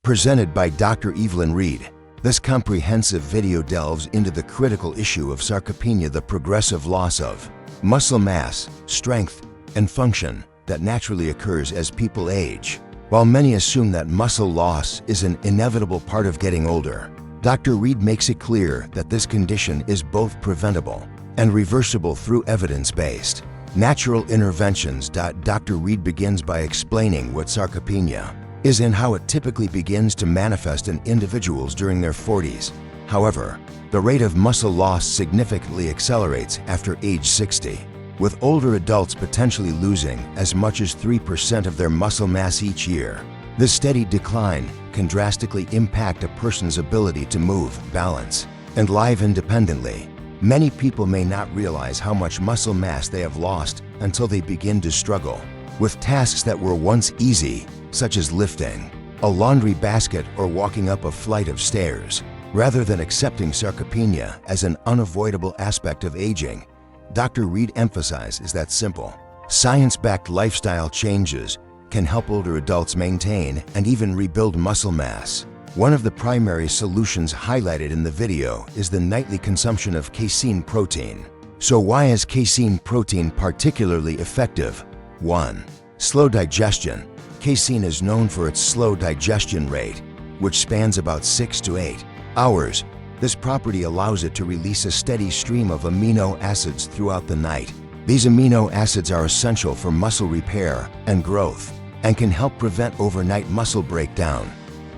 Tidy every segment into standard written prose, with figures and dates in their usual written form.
presented by Dr. Evelyn Reed. This comprehensive video delves into the critical issue of sarcopenia, the progressive loss of muscle mass, strength, and function that naturally occurs as people age. While many assume that muscle loss is an inevitable part of getting older, Dr. Reed makes it clear that this condition is both preventable and reversible through evidence-based natural interventions. Dr. Reed begins by explaining what sarcopenia is and how it typically begins to manifest in individuals during their 40s. However, the rate of muscle loss significantly accelerates after age 60, with older adults potentially losing as much as 3% of their muscle mass each year. This steady decline can drastically impact a person's ability to move, balance, and live independently. Many people may not realize how much muscle mass they have lost until they begin to struggle with tasks that were once easy, such as lifting a laundry basket or walking up a flight of stairs. Rather than accepting sarcopenia as an unavoidable aspect of aging, Dr. Reed emphasizes that simple, science-backed lifestyle changes can help older adults maintain and even rebuild muscle mass. One of the primary solutions highlighted in the video is the nightly consumption of casein protein. So why is casein protein particularly effective? 1. Slow digestion. Casein is known for its slow digestion rate, which spans about 6 to 8 hours. This property allows it to release a steady stream of amino acids throughout the night. These amino acids are essential for muscle repair and growth and can help prevent overnight muscle breakdown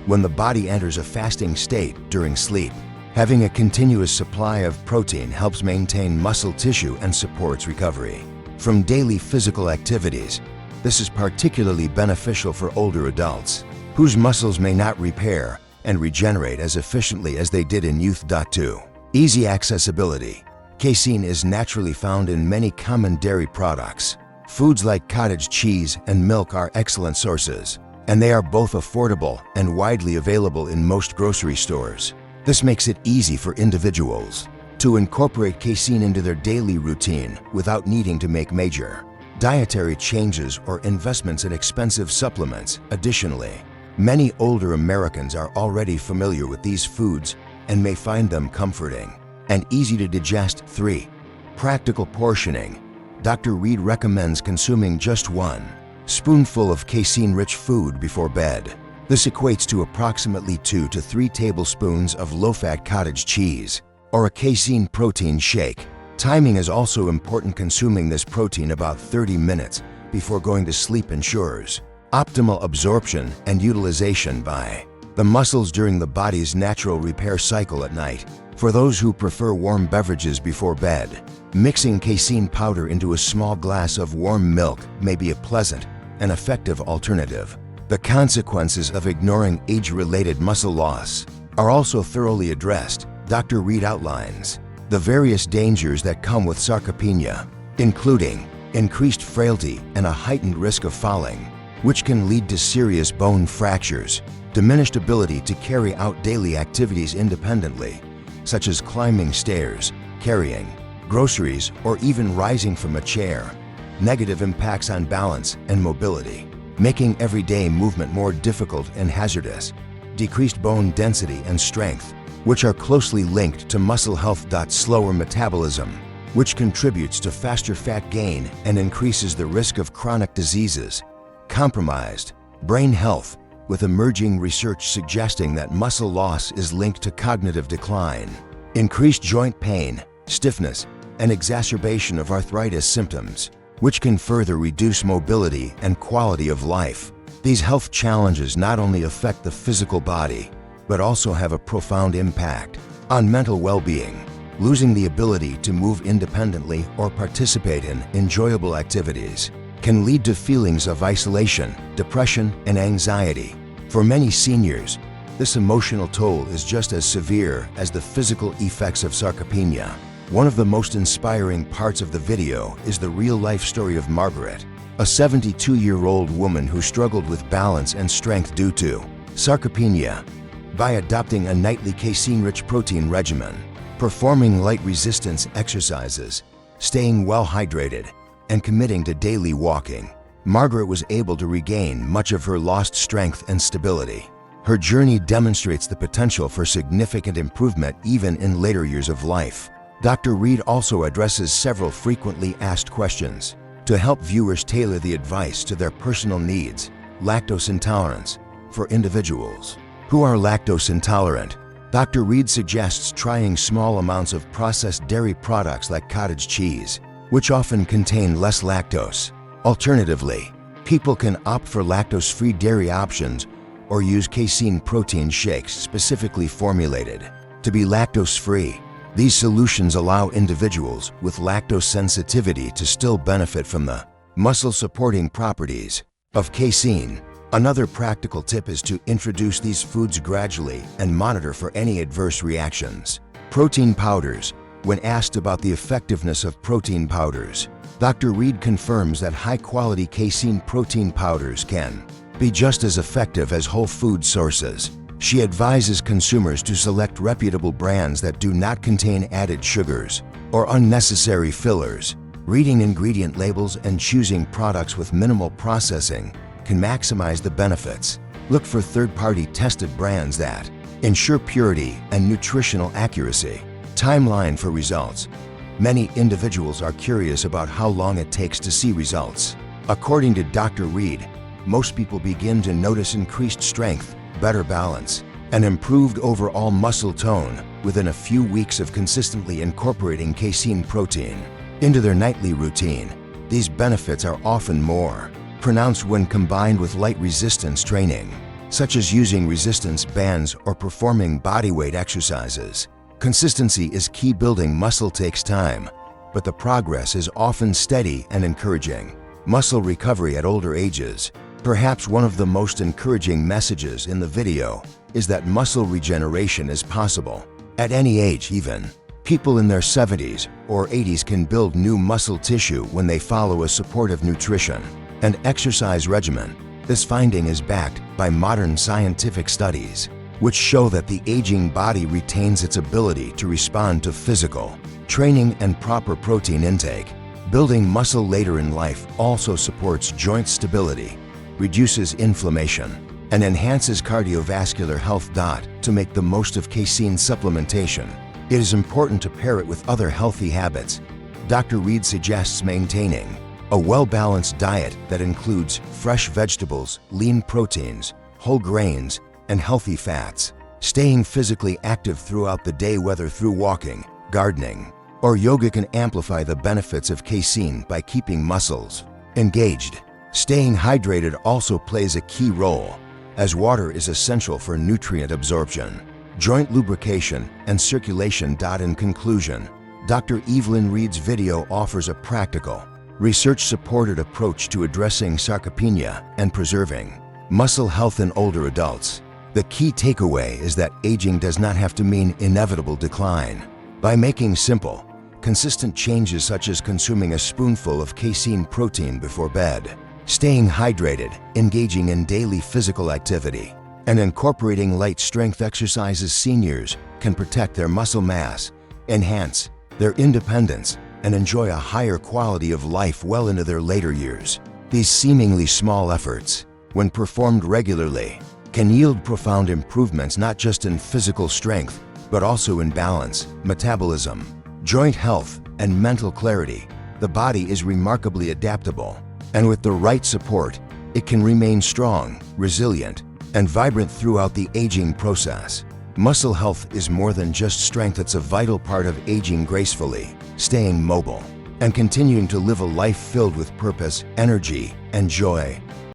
when the body enters a fasting state during sleep. Having a continuous supply of protein helps maintain muscle tissue and supports recovery from daily physical activities. This is particularly beneficial for older adults whose muscles may not repair and regenerate as efficiently as they did in youth. 2. Easy accessibility. Casein is naturally found in many common dairy products. Foods like cottage cheese and milk are excellent sources, and they are both affordable and widely available in most grocery stores. This makes it easy for individuals to incorporate casein into their daily routine without needing to make major dietary changes or investments in expensive supplements. Additionally, many older Americans are already familiar with these foods and may find them comforting and easy to digest. 3. Practical portioning. Dr. Reed recommends consuming just 1 spoonful of casein-rich food before bed. This equates to approximately 2 to 3 tablespoons of low-fat cottage cheese or a casein protein shake. Timing is also important. Consuming this protein about 30 minutes before going to sleep ensures optimal absorption and utilization by the muscles during the body's natural repair cycle at night. For those who prefer warm beverages before bed, mixing casein powder into a small glass of warm milk may be a pleasant and effective alternative. The consequences of ignoring age-related muscle loss are also thoroughly addressed. Dr. Reed outlines the various dangers that come with sarcopenia, including increased frailty and a heightened risk of falling, which can lead to serious bone fractures, diminished ability to carry out daily activities independently, such as climbing stairs, carrying groceries, or even rising from a chair, negative impacts on balance and mobility, making everyday movement more difficult and hazardous, decreased bone density and strength, which are closely linked to muscle health. Slower metabolism, which contributes to faster fat gain and increases the risk of chronic diseases. Compromised brain health, with emerging research suggesting that muscle loss is linked to cognitive decline. Increased joint pain, stiffness, and exacerbation of arthritis symptoms, which can further reduce mobility and quality of life. These health challenges not only affect the physical body, but also have a profound impact on mental well-being. Losing the ability to move independently or participate in enjoyable activities can lead to feelings of isolation, depression, and anxiety. For many seniors, this emotional toll is just as severe as the physical effects of sarcopenia. One of the most inspiring parts of the video is the real-life story of Margaret, a 72-year-old woman who struggled with balance and strength due to sarcopenia. By adopting a nightly casein-rich protein regimen, performing light resistance exercises, staying well hydrated, and committing to daily walking, Margaret was able to regain much of her lost strength and stability. Her journey demonstrates the potential for significant improvement even in later years of life. Dr. Reed also addresses several frequently asked questions to help viewers tailor the advice to their personal needs. Lactose intolerance for individuals who are lactose intolerant. Dr. Reed suggests trying small amounts of processed dairy products like cottage cheese, which often contain less lactose. Alternatively, people can opt for lactose-free dairy options or use casein protein shakes specifically formulated to be lactose-free. These solutions allow individuals with lactose sensitivity to still benefit from the muscle-supporting properties of casein. Another practical tip is to introduce these foods gradually and monitor for any adverse reactions. Protein powders. When asked about the effectiveness of protein powders, Dr. Reed confirms that high-quality casein protein powders can be just as effective as whole food sources. She advises consumers to select reputable brands that do not contain added sugars or unnecessary fillers. Reading ingredient labels and choosing products with minimal processing can maximize the benefits. Look for third-party tested brands that ensure purity and nutritional accuracy. Timeline for results. Many individuals are curious about how long it takes to see results. According to Dr. Reed, most people begin to notice increased strength, better balance, and improved overall muscle tone within a few weeks of consistently incorporating casein protein into their nightly routine. These benefits are often more pronounced when combined with light resistance training, such as using resistance bands or performing bodyweight exercises. Consistency is key. Building muscle takes time, but the progress is often steady and encouraging. Muscle recovery at older ages. Perhaps one of the most encouraging messages in the video is that muscle regeneration is possible. At any age even, people in their 70s or 80s can build new muscle tissue when they follow a supportive nutrition and exercise regimen. This finding is backed by modern scientific studies, which show that the aging body retains its ability to respond to physical training and proper protein intake. Building muscle later in life also supports joint stability, reduces inflammation, and enhances cardiovascular health. To make the most of casein supplementation, it is important to pair it with other healthy habits. Dr. Reed suggests maintaining a well-balanced diet that includes fresh vegetables, lean proteins, whole grains, and healthy fats. Staying physically active throughout the day, whether through walking, gardening, or yoga, can amplify the benefits of casein by keeping muscles engaged. Staying hydrated also plays a key role, as water is essential for nutrient absorption, joint lubrication, and circulation. In conclusion, Dr. Evelyn Reed's video offers a practical, research-supported approach to addressing sarcopenia and preserving muscle health in older adults. The key takeaway is that aging does not have to mean inevitable decline. By making simple, consistent changes such as consuming a spoonful of casein protein before bed, staying hydrated, engaging in daily physical activity, and incorporating light strength exercises, seniors can protect their muscle mass, enhance their independence, and enjoy a higher quality of life well into their later years. These seemingly small efforts, when performed regularly, can yield profound improvements not just in physical strength, but also in balance, metabolism, joint health, and mental clarity. The body is remarkably adaptable, and with the right support, it can remain strong, resilient, and vibrant throughout the aging process. Muscle health is more than just strength. It's a vital part of aging gracefully, staying mobile, and continuing to live a life filled with purpose, energy, and joy.